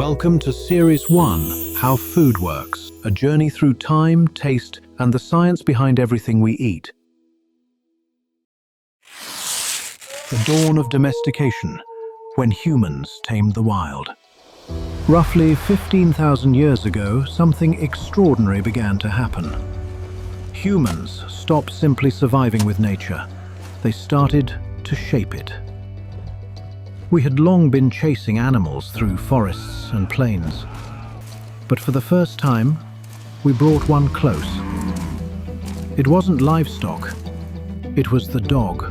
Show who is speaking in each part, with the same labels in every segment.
Speaker 1: Welcome to Series 1, How Food Works, a journey through time, taste, and the science behind everything we eat. The dawn of domestication, when humans tamed the wild. Roughly 15,000 years ago, something extraordinary began to happen. Humans stopped simply surviving with nature. They started to shape it. We had long been chasing animals through forests and plains. But for the first time, we brought one close. It wasn't livestock. It was the dog.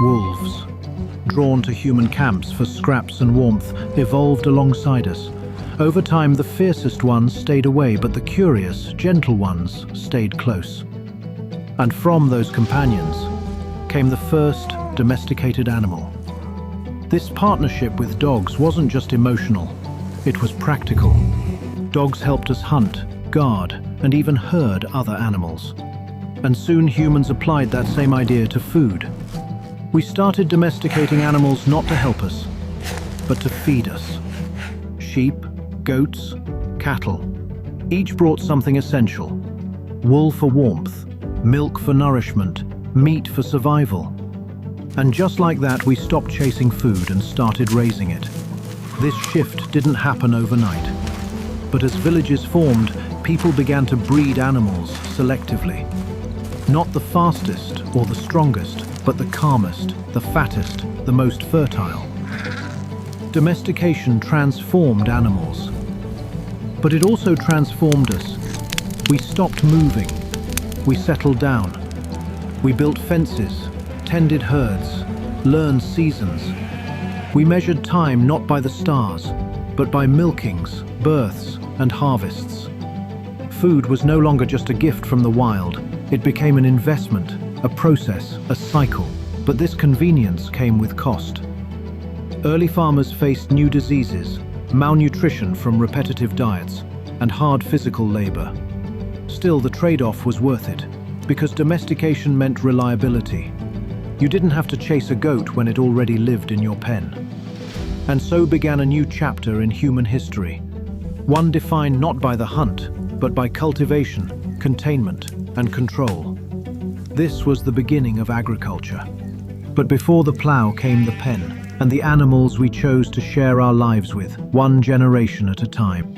Speaker 1: Wolves, drawn to human camps for scraps and warmth, evolved alongside us. Over time, the fiercest ones stayed away, but the curious, gentle ones stayed close. And from those companions came the first domesticated animal. This partnership with dogs wasn't just emotional, it was practical. Dogs helped us hunt, guard, and even herd other animals. And soon humans applied that same idea to food. We started domesticating animals not to help us, but to feed us. Sheep, goats, cattle, each brought something essential. Wool for warmth, milk for nourishment, meat for survival. And just like that, we stopped chasing food and started raising it. This shift didn't happen overnight. But as villages formed, people began to breed animals selectively. Not the fastest or the strongest, but the calmest, the fattest, the most fertile. Domestication transformed animals. But it also transformed us. We stopped moving. We settled down. We built fences, tended herds, learned seasons. We measured time not by the stars, but by milkings, births, and harvests. Food was no longer just a gift from the wild. It became an investment, a process, a cycle. But this convenience came with cost. Early farmers faced new diseases, malnutrition from repetitive diets, and hard physical labor. Still, the trade-off was worth it, because domestication meant reliability. You didn't have to chase a goat when it already lived in your pen. And so began a new chapter in human history, one defined not by the hunt, but by cultivation, containment, and control. This was the beginning of agriculture. But before the plow came the pen, and the animals we chose to share our lives with, one generation at a time.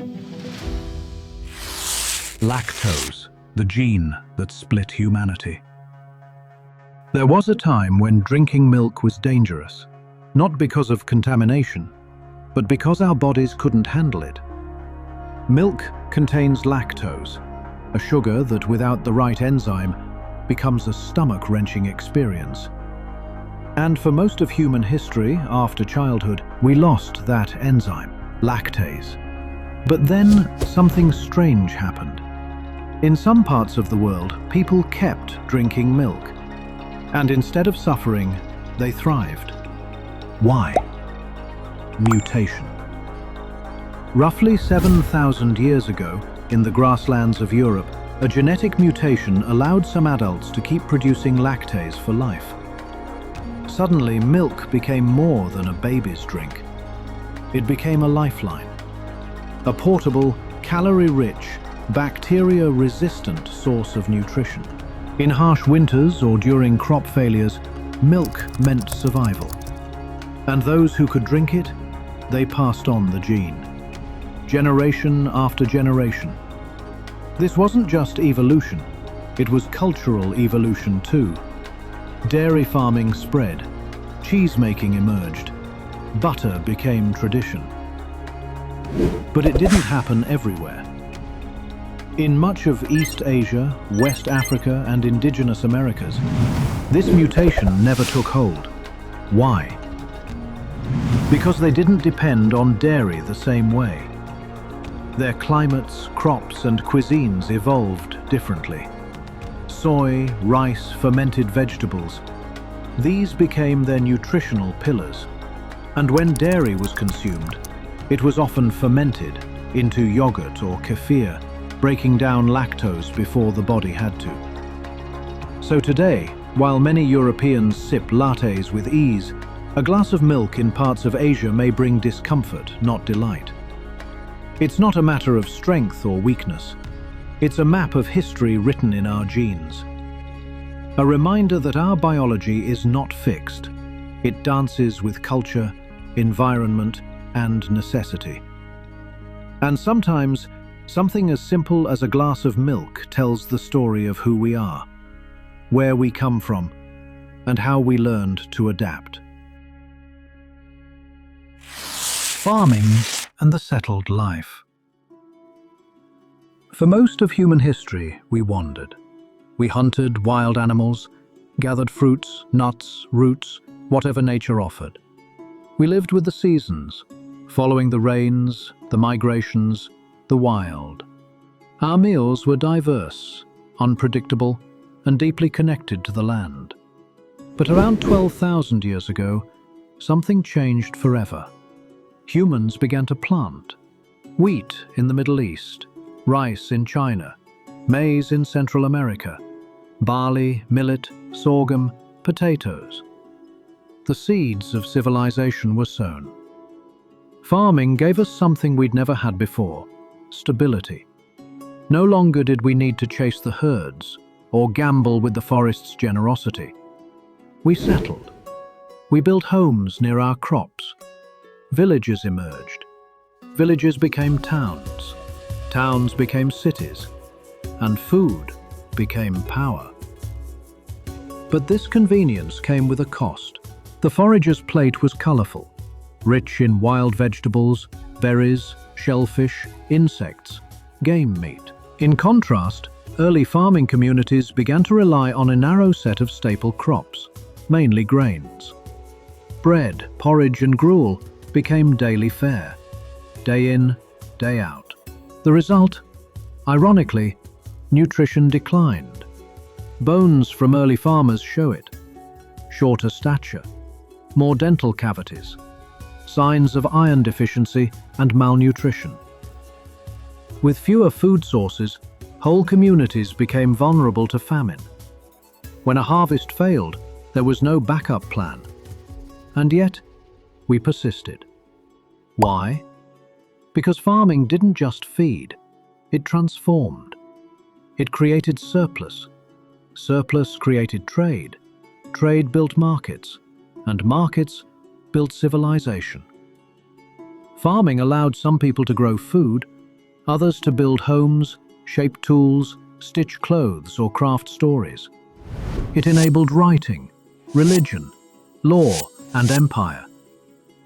Speaker 1: Lactose, the gene that split humanity. There was a time when drinking milk was dangerous, not because of contamination, but because our bodies couldn't handle it. Milk contains lactose, a sugar that without the right enzyme becomes a stomach-wrenching experience. And for most of human history, after childhood, we lost that enzyme, lactase. But then something strange happened. In some parts of the world, people kept drinking milk. And instead of suffering, they thrived. Why? Mutation. Roughly 7,000 years ago, in the grasslands of Europe, a genetic mutation allowed some adults to keep producing lactase for life. Suddenly, milk became more than a baby's drink. It became a lifeline. A portable, calorie-rich, bacteria-resistant source of nutrition. In harsh winters or during crop failures, milk meant survival. And those who could drink it, they passed on the gene. Generation after generation. This wasn't just evolution, it was cultural evolution too. Dairy farming spread, cheese-making emerged, butter became tradition. But it didn't happen everywhere. In much of East Asia, West Africa, and indigenous Americas, this mutation never took hold. Why? Because they didn't depend on dairy the same way. Their climates, crops, and cuisines evolved differently. Soy, rice, fermented vegetables, these became their nutritional pillars. And when dairy was consumed, it was often fermented into yogurt or kefir, breaking down lactose before the body had to. So today, while many Europeans sip lattes with ease, a glass of milk in parts of Asia may bring discomfort, not delight. It's not a matter of strength or weakness. It's a map of history written in our genes. A reminder that our biology is not fixed. It dances with culture, environment, and necessity. And sometimes, something as simple as a glass of milk tells the story of who we are, where we come from, and how we learned to adapt. Farming and the settled life. For most of human history, we wandered. We hunted wild animals, gathered fruits, nuts, roots, whatever nature offered. We lived with the seasons, following the rains, the migrations, the wild. Our meals were diverse, unpredictable, and deeply connected to the land. But around 12,000 years ago, something changed forever. Humans began to plant. Wheat in the Middle East, rice in China, maize in Central America, barley, millet, sorghum, potatoes. The seeds of civilization were sown. Farming gave us something we'd never had before: stability. No longer did we need to chase the herds or gamble with the forest's generosity. We settled. We built homes near our crops. Villages emerged. Villages became towns. Towns became cities. And food became power. But this convenience came with a cost. The forager's plate was colorful, rich in wild vegetables, berries, shellfish, insects, game meat. In contrast, early farming communities began to rely on a narrow set of staple crops, mainly grains. Bread, porridge, and gruel became daily fare, day in, day out. The result? Ironically, nutrition declined. Bones from early farmers show it. Shorter stature, more dental cavities, signs of iron deficiency and malnutrition. With fewer food sources, whole communities became vulnerable to famine. When a harvest failed, there was no backup plan. And yet, we persisted. Why? Because farming didn't just feed, it transformed. It created surplus. Surplus created trade. Trade built markets, and markets built civilization. Farming allowed some people to grow food, others to build homes, shape tools, stitch clothes, or craft stories. It enabled writing, religion, law, and empire.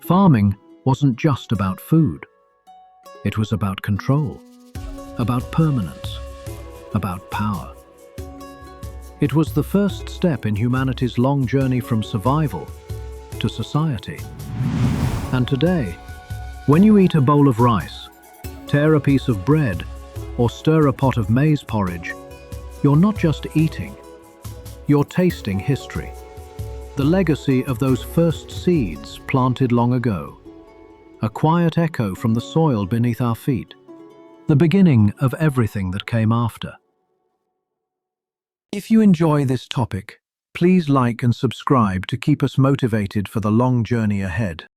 Speaker 1: Farming wasn't just about food. It was about control, about permanence, about power. It was the first step in humanity's long journey from survival to society. And today, when you eat a bowl of rice, tear a piece of bread, or stir a pot of maize porridge, you're not just eating, you're tasting history. The legacy of those first seeds planted long ago. A quiet echo from the soil beneath our feet. The beginning of everything that came after. If you enjoy this topic, please like and subscribe to keep us motivated for the long journey ahead.